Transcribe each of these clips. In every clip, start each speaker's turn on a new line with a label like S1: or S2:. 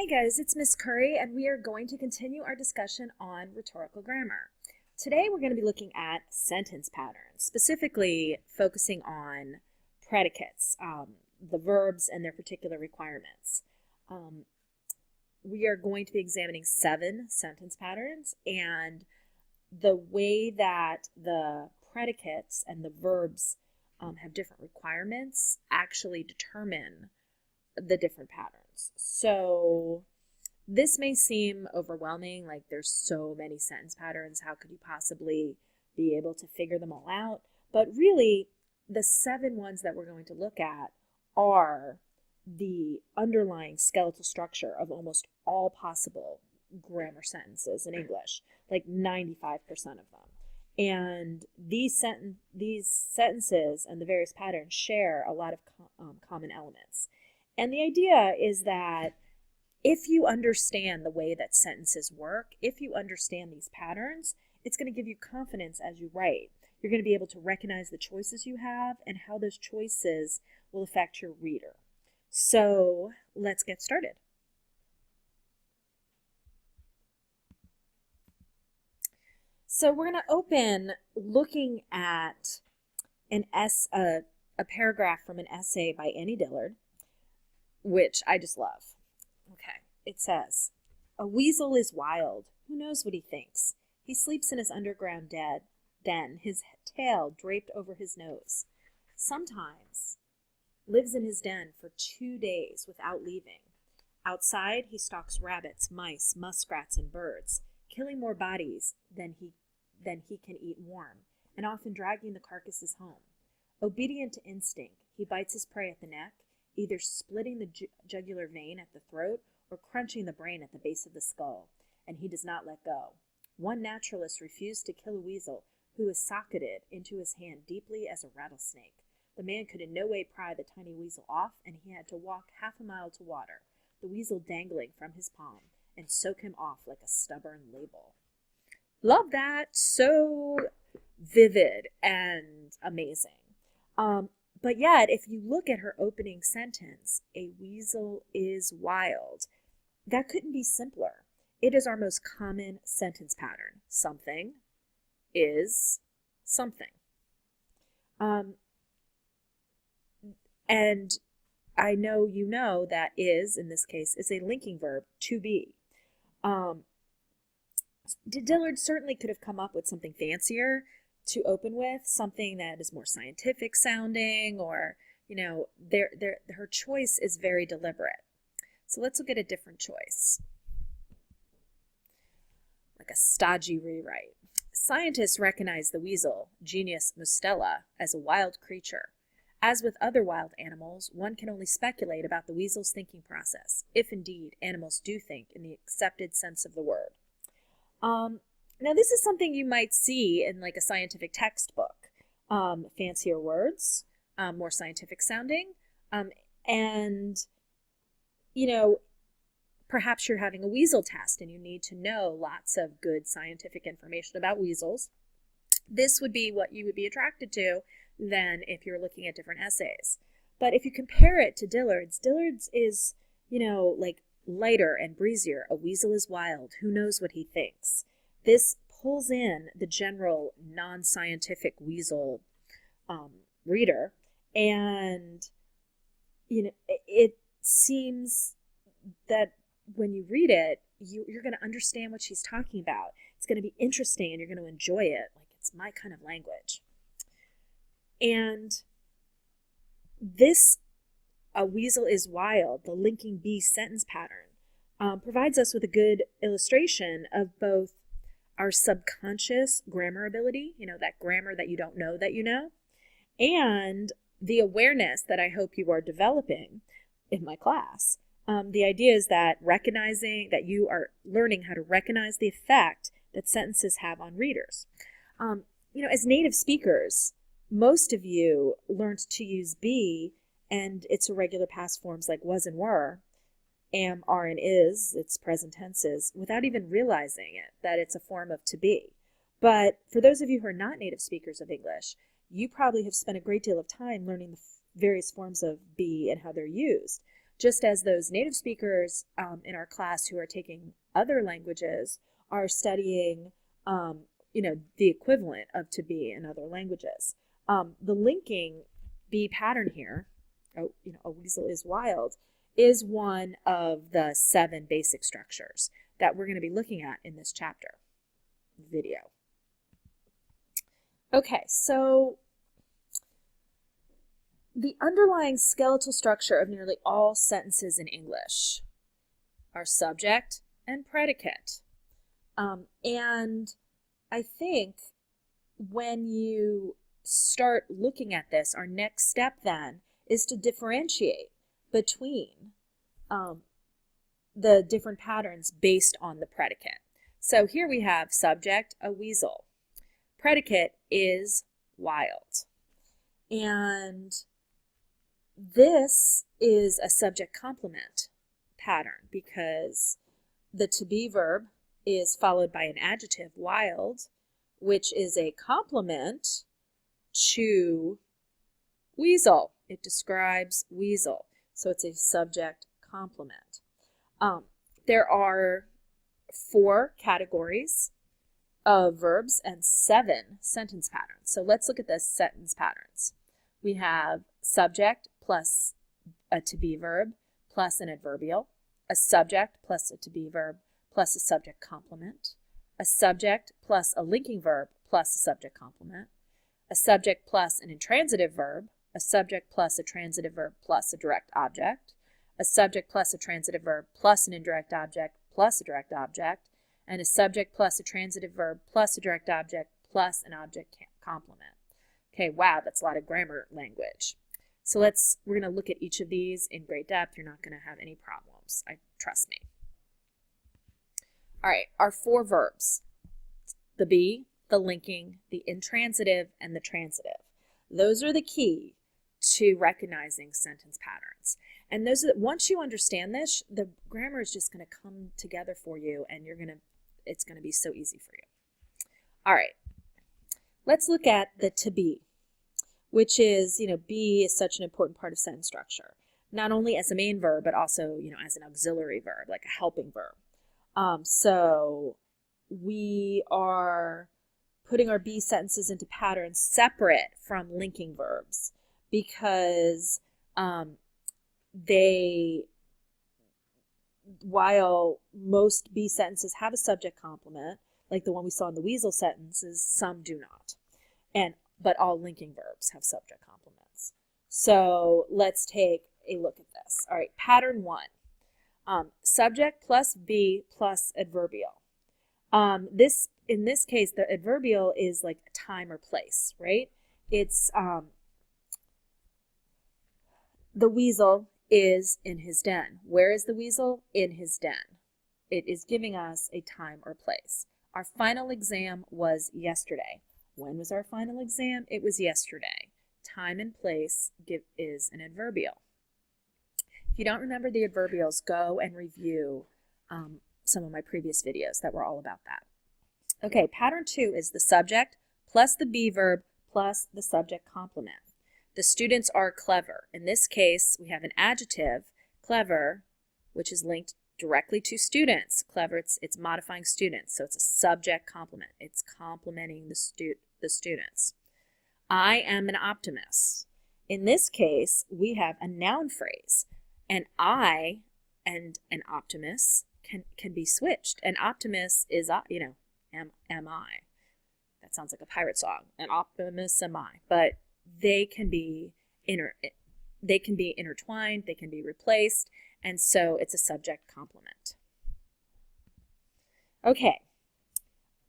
S1: Hi guys, it's Miss Curry and we are going to continue our discussion on rhetorical grammar. Today we're going to be looking at sentence patterns, specifically focusing on predicates, the verbs and their particular requirements. We are going to be examining 7 sentence patterns, and the way that the predicates and the verbs have different requirements actually determine the different patterns. So this may seem overwhelming, like there's so many sentence patterns, how could you possibly be able to figure them all out? But really, the 7 ones that we're going to look at are the underlying skeletal structure of almost all possible grammar sentences in English, like 95% of them. And these sentences and the various patterns share a lot of common elements. And the idea is that if you understand the way that sentences work, if you understand these patterns, it's going to give you confidence as you write. You're going to be able to recognize the choices you have and how those choices will affect your reader. So let's get started. So we're going to open looking at a paragraph from an essay by Annie Dillard, which I just love. Okay, it says, "A weasel is wild. Who knows what he thinks? He sleeps in his underground den, his tail draped over his nose. Sometimes lives in his den for 2 days without leaving. Outside, he stalks rabbits, mice, muskrats, and birds, killing more bodies than he can eat warm, and often dragging the carcasses home. Obedient to instinct, he bites his prey at the neck, either splitting the jugular vein at the throat or crunching the brain at the base of the skull, and he does not let go. One naturalist refused to kill a weasel who was socketed into his hand deeply as a rattlesnake. The man could in no way pry the tiny weasel off, and he had to walk half a mile to water, the weasel dangling from his palm, and soak him off like a stubborn label." Love that. So vivid and amazing. But yet, if you look at her opening sentence, "A weasel is wild," that couldn't be simpler. It is our most common sentence pattern. Something is something. And I know you know that is, in this case, is a linking verb, to be. Dillard certainly could have come up with something fancier to open with, something that is more scientific sounding, or, her choice is very deliberate. So let's look at a different choice, like a stodgy rewrite. "Scientists recognize the weasel, Genius mustela, as a wild creature. As with other wild animals, one can only speculate about the weasel's thinking process, if indeed animals do think in the accepted sense of the word." Now, this is something you might see in like a scientific textbook. Fancier words, more scientific sounding, and, perhaps you're having a weasel test and you need to know lots of good scientific information about weasels. This would be what you would be attracted to than if you're looking at different essays. But if you compare it to Dillard's is, like lighter and breezier. "A weasel is wild. Who knows what he thinks?" This pulls in the general non-scientific weasel reader, and it seems that when you read it, you're going to understand what she's talking about. It's going to be interesting and you're going to enjoy it. Like, it's my kind of language. And this "a weasel is wild," the linking be sentence pattern, provides us with a good illustration of both our subconscious grammar ability, that grammar that you don't know that you know, and the awareness that I hope you are developing in my class. The idea is that you are learning how to recognize the effect that sentences have on readers. As native speakers, most of you learned to use be and its irregular past forms like was and were, am, are, and is, its present tenses, without even realizing that it's a form of to be. But for those of you who are not native speakers of English, you probably have spent a great deal of time learning the various forms of be and how they're used. just as those native speakers in our class who are taking other languages are studying, the equivalent of to be in other languages. The linking be pattern here, a weasel is wild, is one of the 7 basic structures that we're going to be looking at in this chapter video. Okay, so the underlying skeletal structure of nearly all sentences in English are subject and predicate. And I think when you start looking at this, our next step then is to differentiate between the different patterns based on the predicate. So here we have subject, a weasel. Predicate is wild. And this is a subject complement pattern because the to be verb is followed by an adjective, wild, which is a complement to weasel. It describes weasel. So it's a subject complement. There are 4 categories of verbs and 7 sentence patterns. So let's look at the sentence patterns. We have subject plus a to be verb plus an adverbial, a subject plus a to be verb plus a subject complement, a subject plus a linking verb plus a subject complement, a subject plus an intransitive verb, a subject plus a transitive verb plus a direct object, a subject plus a transitive verb plus an indirect object plus a direct object, and a subject plus a transitive verb plus a direct object plus an object complement. Okay, wow, that's a lot of grammar language. So we're going to look at each of these in great depth. You're not going to have any problems, trust me. All right, our 4 verbs, the be, the linking, the intransitive, and the transitive. Those are the key to recognizing sentence patterns. And once you understand this, the grammar is just going to come together for you, and it's going to be so easy for you. All right, let's look at the to be, which is, be is such an important part of sentence structure, not only as a main verb, but also, as an auxiliary verb, like a helping verb. So we are putting our be sentences into patterns separate from linking verbs because while most be sentences have a subject complement, like the one we saw in the weasel sentences, some do not. But all linking verbs have subject complements. So let's take a look at this. All right, pattern 1. Subject plus be plus adverbial. In this case, the adverbial is like time or place, right? It's the weasel is in his den. Where is the weasel? In his den. It is giving us a time or place. Our final exam was yesterday. When was our final exam? It was yesterday. Time and place is an adverbial. If you don't remember the adverbials, go and review some of my previous videos that were all about that. Okay, pattern 2 is the subject plus the be verb plus the subject complement. The students are clever. In this case, we have an adjective, clever, which is linked directly to students. Clever, it's modifying students, so it's a subject complement. It's complimenting the students. I am an optimist. In this case, we have a noun phrase, and I and an optimist can be switched. An optimist is, am I. That sounds like a pirate song. An optimist am I. But they can be intertwined, they can be replaced, and so it's a subject complement. Okay,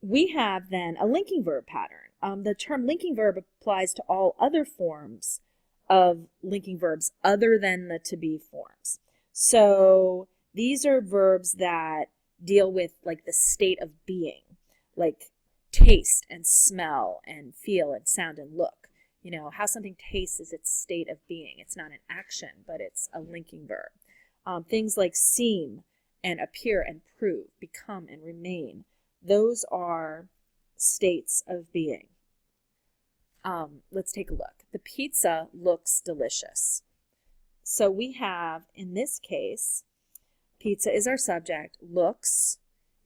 S1: we have then a linking verb pattern. The term linking verb applies to all other forms of linking verbs other than the to be forms. So these are verbs that deal with like the state of being, like taste and smell and feel and sound and look. How something tastes is its state of being. It's not an action, but it's a linking verb. Things like seem and appear and prove, become and remain, those are states of being. Let's take a look. The pizza looks delicious. So we have, in this case, pizza is our subject, looks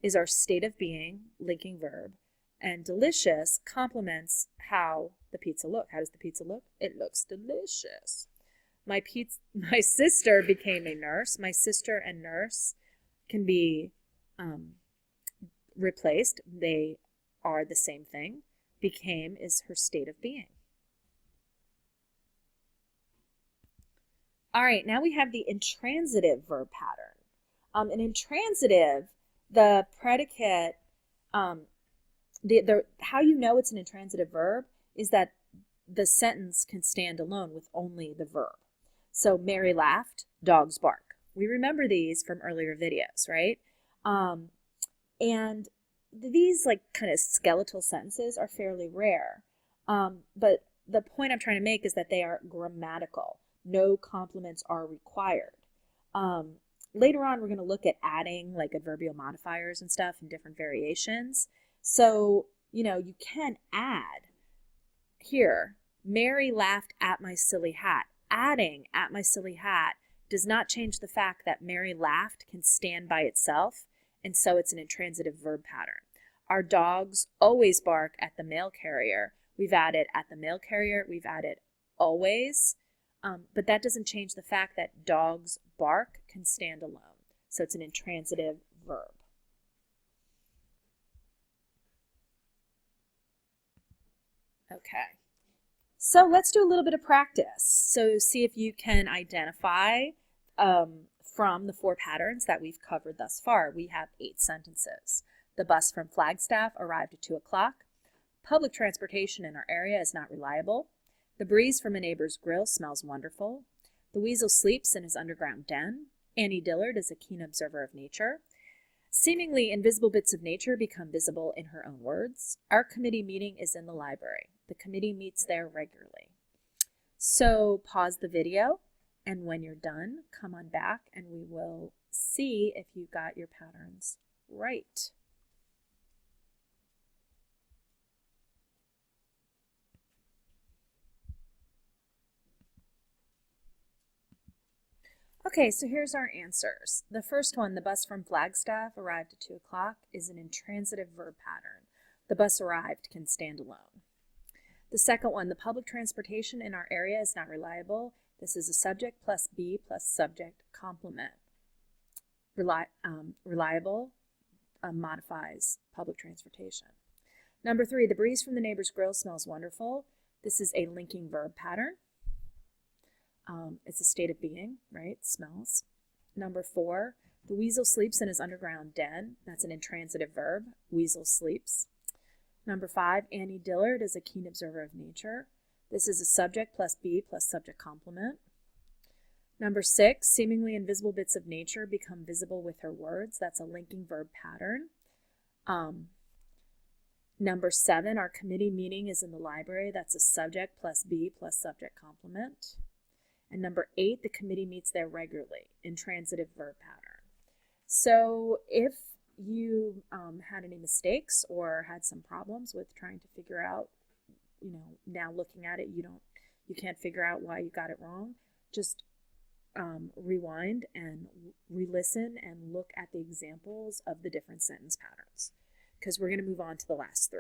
S1: is our state of being, linking verb, and delicious complements how the pizza look. How does the pizza look? It looks delicious. My sister became a nurse. My sister and nurse can be replaced. They are the same thing. Became is her state of being. All right, now we have the intransitive verb pattern. An intransitive, the predicate, how you know it's an intransitive verb is that the sentence can stand alone with only the verb. So Mary laughed, dogs bark. We remember these from earlier videos, right? And these like kind of skeletal sentences are fairly rare. But the point I'm trying to make is that they are grammatical. No complements are required. Later on, we're going to look at adding like adverbial modifiers and stuff in different variations. So, you can add here, Mary laughed at my silly hat. Adding at my silly hat does not change the fact that Mary laughed can stand by itself, and so it's an intransitive verb pattern. Our dogs always bark at the mail carrier. We've added at the mail carrier, we've added always, but that doesn't change the fact that dogs bark can stand alone. So it's an intransitive verb. Okay, so let's do a little bit of practice. So see if you can identify from the 4 patterns that we've covered thus far. We have 8 sentences. The bus from Flagstaff arrived at 2 o'clock. Public transportation in our area is not reliable. The breeze from a neighbor's grill smells wonderful. The weasel sleeps in his underground den. Annie Dillard is a keen observer of nature. Seemingly invisible bits of nature become visible in her own words. Our committee meeting is in the library. The committee meets there regularly. So pause the video, and when you're done, come on back and we will see if you got your patterns right. Okay, so here's our answers. The first one, the bus from Flagstaff arrived at 2 o'clock, is an intransitive verb pattern. The bus arrived can stand alone. The second one, the public transportation in our area is not reliable. This is a subject plus be plus subject complement. Reliable modifies public transportation. Number 3, the breeze from the neighbor's grill smells wonderful. This is a linking verb pattern. It's a state of being, right? Smells. Number 4, the weasel sleeps in his underground den. That's an intransitive verb. Weasel sleeps. Number 5, Annie Dillard is a keen observer of nature. This is a subject plus be plus subject complement. Number 6, seemingly invisible bits of nature become visible with her words. That's a linking verb pattern. Number 7, our committee meeting is in the library. That's a subject plus be plus subject complement. And number 8, the committee meets there regularly, intransitive verb pattern. So if you had any mistakes or had some problems with trying to figure out, now looking at it, you can't figure out why you got it wrong, just rewind and re-listen and look at the examples of the different sentence patterns, because we're going to move on to the last 3.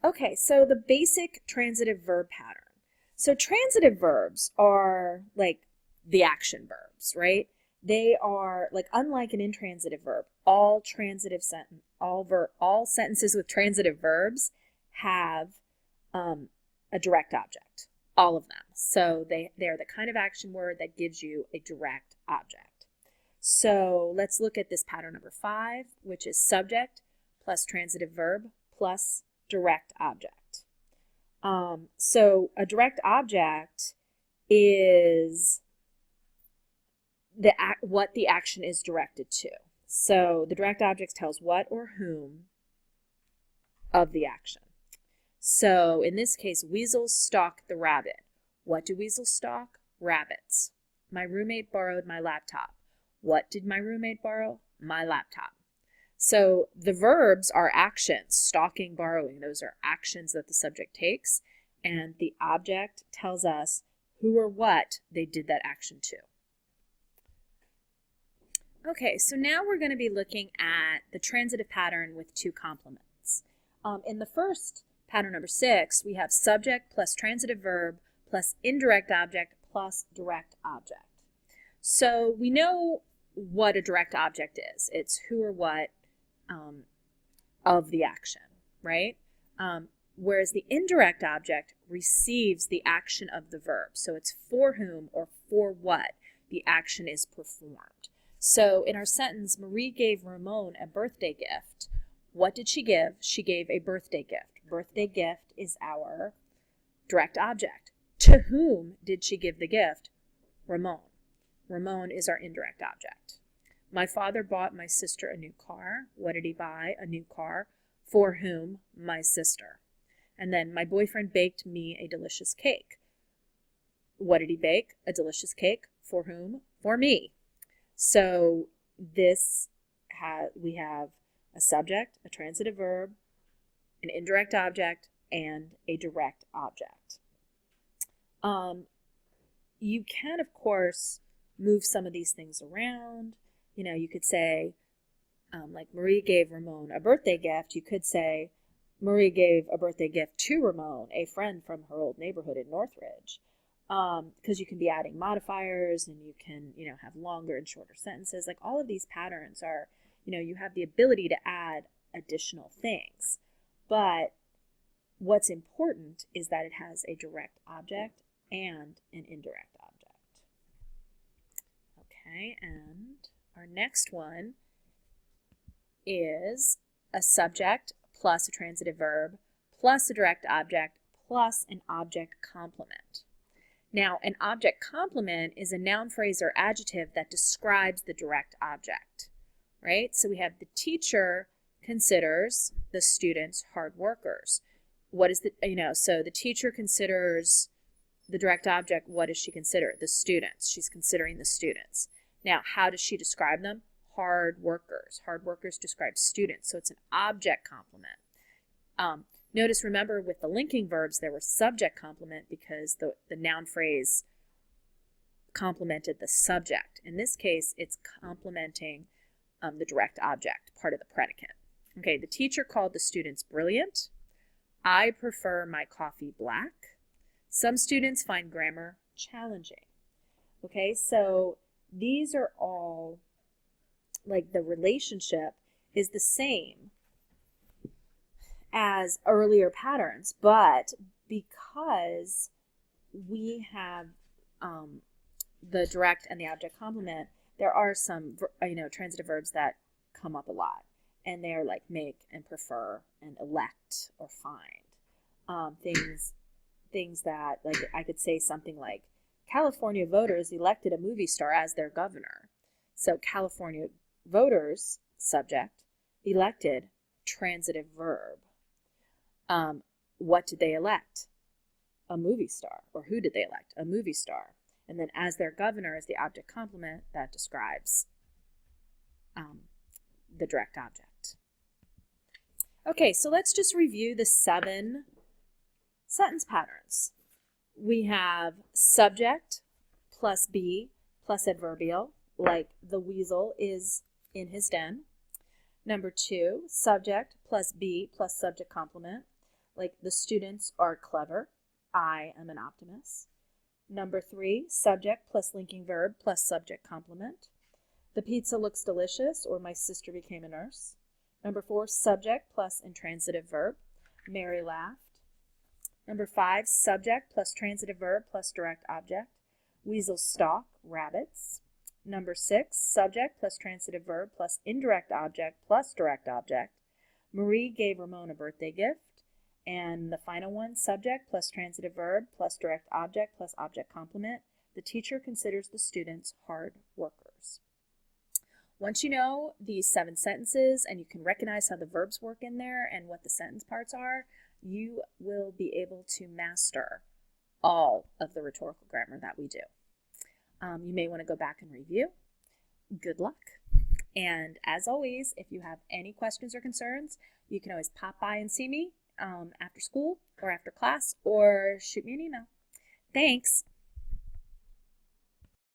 S1: Okay, so the basic transitive verb pattern. So transitive verbs are like the action verbs, right? They are like, unlike an intransitive verb, all sentences with transitive verbs have a direct object, all of them. So they're the kind of action word that gives you a direct object. So let's look at this pattern number 5, which is subject plus transitive verb plus direct object. So a direct object is what the action is directed to. So the direct object tells what or whom of the action. So in this case, weasels stalk the rabbit. What do weasels stalk? Rabbits. My roommate borrowed my laptop. What did my roommate borrow? My laptop. So the verbs are actions, stalking, borrowing. Those are actions that the subject takes, and the object tells us who or what they did that action to. Okay, so now we're going to be looking at the transitive pattern with two complements. In the first pattern, number 6, we have subject plus transitive verb plus indirect object plus direct object. So we know what a direct object is. It's who or what of the action, right? Whereas the indirect object receives the action of the verb. So it's for whom or for what the action is performed. So in our sentence, Marie gave Ramon a birthday gift. What did she give? She gave a birthday gift. Birthday gift is our direct object. To whom did she give the gift? Ramon. Ramon is our indirect object. My father bought my sister a new car. What did he buy? A new car. For whom? My sister. And then my boyfriend baked me a delicious cake. What did he bake? A delicious cake. For whom? For me. So we have a subject, a transitive verb, an indirect object, and a direct object. You can, of course, move some of these things around. You know, you could say, like Marie gave Ramon a birthday gift. You could say, Marie gave a birthday gift to Ramon, a friend from her old neighborhood in Northridge. Because you can be adding modifiers and you can, have longer and shorter sentences. Like all of these patterns are, you have the ability to add additional things. But what's important is that it has a direct object and an indirect object. Okay, and our next one is a subject plus a transitive verb plus a direct object plus an object complement. Now, an object complement is a noun phrase or adjective that describes the direct object, right? So we have the teacher considers the students hard workers. What is so the teacher considers the direct object. What does she consider? The students. She's considering the students. Now, how does she describe them? Hard workers. Hard workers describe students. So it's an object complement. Notice, remember, with the linking verbs, there was subject complement because the noun phrase complemented the subject. In this case, it's complementing the direct object, part of the predicate. Okay, the teacher called the students brilliant. I prefer my coffee black. Some students find grammar challenging. Okay, so these are all, like, the relationship is the same as earlier patterns, but because we have the direct and the object complement, there are some transitive verbs that come up a lot, and they are like make and prefer and elect or find. Things that, like, I could say something like California voters elected a movie star as their governor. So California voters, subject, elected, transitive verb. What did they elect? A movie star. Or who did they elect? A movie star. And then as their governor is the object complement that describes the direct object. Okay, so let's just review the 7 sentence patterns. We have subject plus be plus adverbial, like the weasel is in his den. Number 2, subject plus be plus subject complement, like the students are clever. I am an optimist. Number 3, subject plus linking verb plus subject complement. The pizza looks delicious, or my sister became a nurse. Number 4, subject plus intransitive verb. Mary laughed. Number 5, subject plus transitive verb plus direct object. Weasels stalk rabbits. Number 6, subject plus transitive verb plus indirect object plus direct object. Marie gave Ramon a birthday gift. And the final one, subject plus transitive verb plus direct object plus object complement. The teacher considers the students hard workers. Once you know these 7 sentences and you can recognize how the verbs work in there and what the sentence parts are, you will be able to master all of the rhetorical grammar that we do. You may want to go back and review. Good luck. And as always, if you have any questions or concerns, you can always pop by and see me after school or after class, or shoot me an email. Thanks.